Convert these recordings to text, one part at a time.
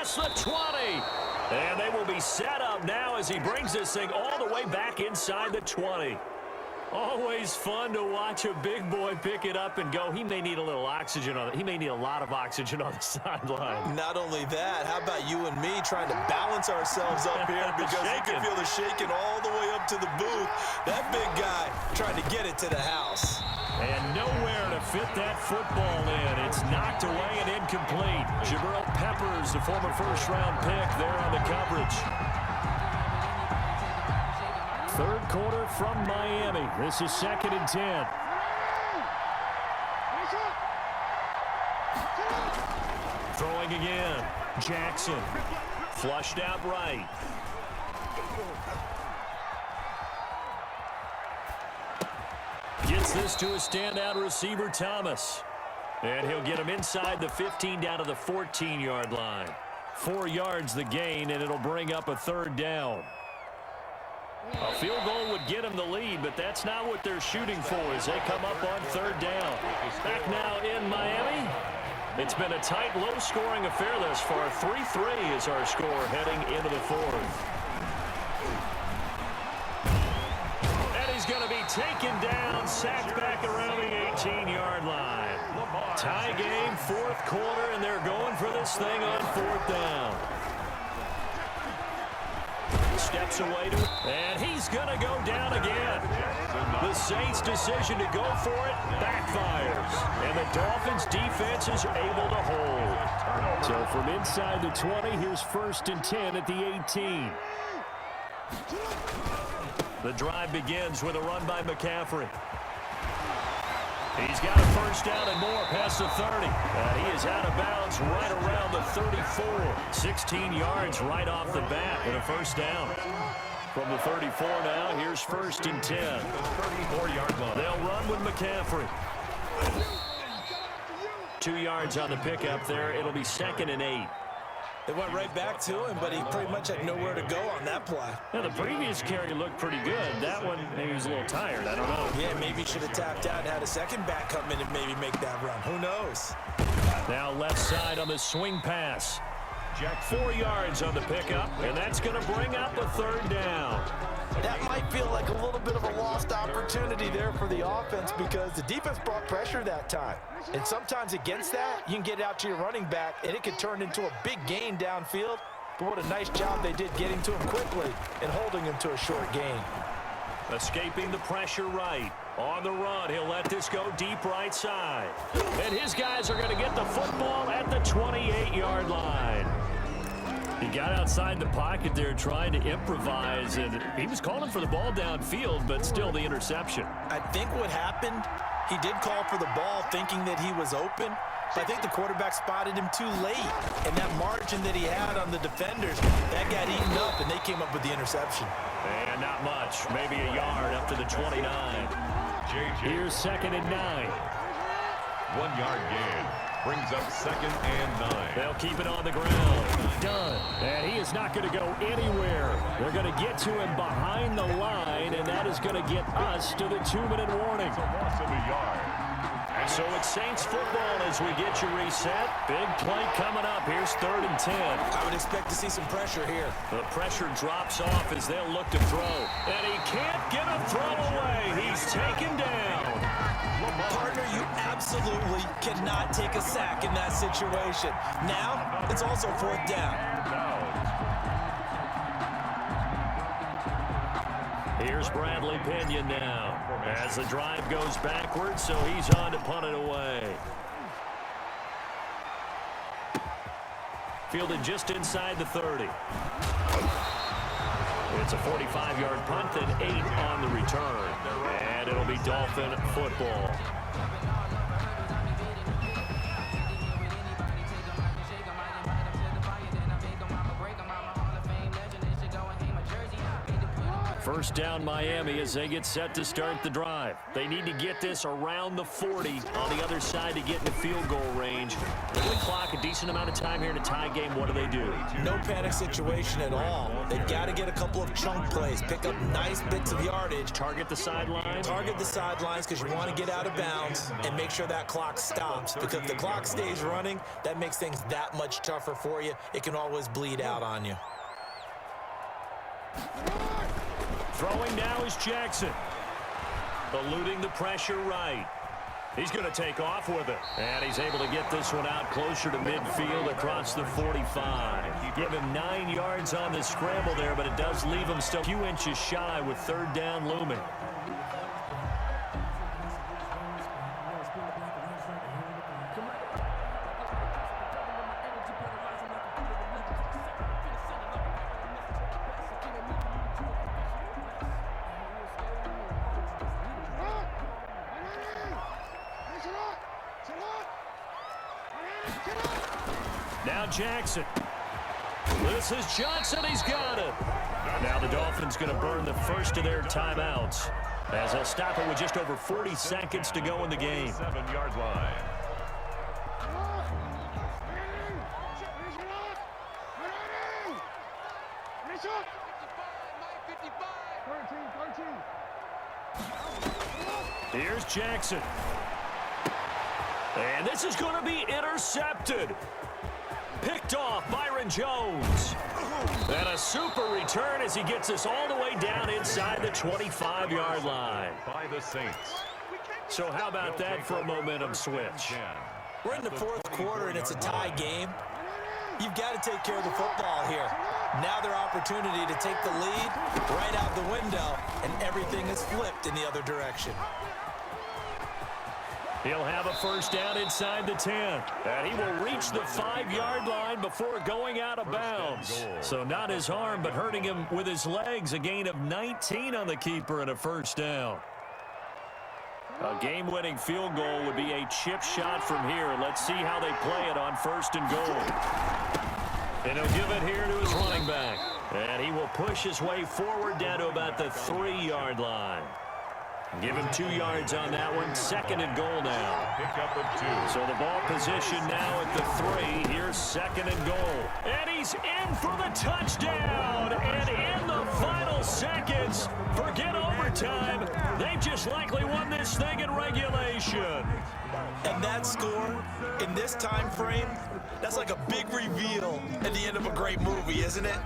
past the 20. And they will be set up now as he brings this thing all the way back inside the 20. Always fun to watch a big boy pick it up and go. He may need a little oxygen on it. He may need a lot of oxygen on the sideline. Not only that, how about you and me trying to balance ourselves up here because you can feel the shaking all the way up to the booth. That big guy trying to get it to the house. And nowhere to fit that football in. It's knocked away and incomplete. Jabril Peppers, the former first-round pick, there on the coverage. Third quarter from Miami. This is 2nd and 10. Throwing again. Jackson. Flushed out right. Gets this to a standout receiver, Thomas. And he'll get him inside the 15 down to the 14-yard line. 4 yards the gain, and it'll bring up a 3rd down. A field goal would get them the lead, but that's not what they're shooting for as they come up on 3rd down. Back now in Miami. It's been a tight, low-scoring affair thus far. 3-3 is our score heading into the 4th. And he's going to be taken down, sacked back around the 18-yard line. Tie game, 4th quarter, and they're going for this thing on 4th down. Steps away to it, and he's going to go down again. The Saints' decision to go for it backfires, and the Dolphins' defense is able to hold. So from inside the 20, here's 1st and 10 at the 18. The drive begins with a run by McCaffrey. He's got a 1st down and more past the 30. He is out of bounds right around the 34. 16 yards right off the bat and a 1st down. From the 34 now, here's 1st and 10. 34-yard line. They'll run with McCaffrey. 2 yards on the pickup there. It'll be 2nd and 8. They went right back to him, but he pretty much had nowhere to go on that play. Now, the previous carry looked pretty good. That one, maybe he was a little tired. I don't know. Yeah, maybe he should have tapped out and had a second back come in and maybe make that run. Who knows? Now left side on the swing pass. 4 yards on the pickup, and that's going to bring up a 3rd down. That might feel like a little bit of a lost opportunity there for the offense because the defense brought pressure that time. And sometimes against that, you can get out to your running back, and it could turn into a big gain downfield. But what a nice job they did getting to him quickly and holding him to a short gain. Escaping the pressure right. On the run, he'll let this go deep right side. And his guys are going to get the football at the 28-yard line. He got outside the pocket there trying to improvise, and he was calling for the ball downfield, but still the interception. I think what happened, he did call for the ball thinking that he was open, but I think the quarterback spotted him too late, and that margin that he had on the defenders, that got eaten up, and they came up with the interception. And not much, maybe a yard up to the 29. Here's 2nd and 9. 1 yard gain. Brings up 2nd and 9. They'll keep it on the ground. Done. And he is not going to go anywhere. They're going to get to him behind the line, and that is going to get us to the 2-minute warning. It's a loss of a yard. And so it's Saints football as we get you reset. Big play coming up. Here's 3rd and 10. I would expect to see some pressure here. The pressure drops off as they'll look to throw. And he can't get a throw away. He's taken down. Partner, you absolutely cannot take a sack in that situation. Now, it's also 4th down. Here's Bradley Pinion now as the drive goes backwards, so he's on to punt it away. Fielded just inside the 30. It's a 45-yard punt and 8 on the return. And it'll be Dolphin football. First down Miami as they get set to start the drive. They need to get this around the 40 on the other side to get in the field goal range. They're going to clock a decent amount of time here in a tie game. What do? No panic situation at all. They've got to get a couple of chunk plays, pick up nice bits of yardage. Target the sidelines? Target the sidelines because you want to get out of bounds and make sure that clock stops. Because if the clock stays running, that makes things that much tougher for you. It can always bleed out on you. Throwing now is Jackson. Eluding the pressure right. He's going to take off with it. And he's able to get this one out closer to midfield across the 45. Give him 9 yards on the scramble there, but it does leave him still a few inches shy with third down looming. Now Jackson. This is Johnson. He's got it. Now the Dolphins going to burn the first of their timeouts as they'll stop it with just over 40 seconds to go in the game. 7-yard line. Here's Jackson. And this is going to be intercepted. Picked off Byron Jones. And a super return as he gets us all the way down inside the 25-yard line. By the Saints. So how about that for a momentum switch? We're in the fourth quarter and it's a tie game. You've got to take care of the football here. Now their opportunity to take the lead right out the window, and everything is flipped in the other direction. He'll have a first down inside the 10. And he will reach the 5-yard line before going out of bounds. So not his arm, but hurting him with his legs. A gain of 19 on the keeper and a first down. A game-winning field goal would be a chip shot from here. Let's see how they play it on first and goal. And he'll give it here to his running back. And he will push his way forward down to about the 3-yard line. Give him 2 yards on that one. Second and goal now. Pickup of 2. So the ball position now at the 3. Here's second and goal. And he's in for the touchdown. And in the final seconds, forget overtime. They've just likely won this thing in regulation. And that score, in this time frame, that's like a big reveal at the end of a great movie, isn't it?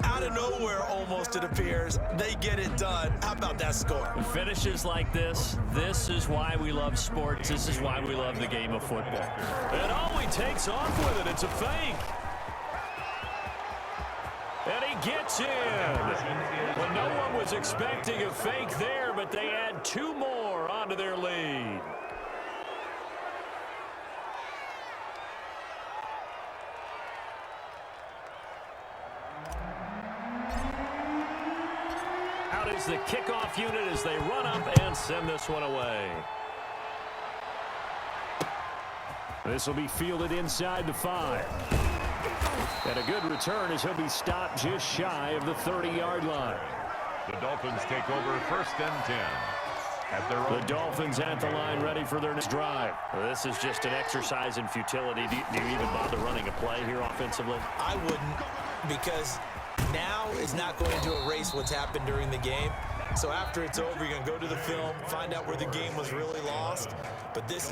Out of nowhere, almost, it appears. They get it done. How about that score? Finishes like this is why we love sports. This is why we love the game of football. And oh, he takes off with it. It's a fake. And he gets in. Well, no one was expecting a fake there, but they add 2 more onto their lead. Out is the kickoff unit as they run up and send this one away. This will be fielded inside the 5. And a good return as he'll be stopped just shy of the 30-yard line. The Dolphins take over first and 10. The Dolphins at the line ready for their next drive. This is just an exercise in futility. Do you even bother running a play here offensively? I wouldn't, because now is not going to erase what's happened during the game. So after it's over, you're going to go to the film, find out where the game was really lost. But this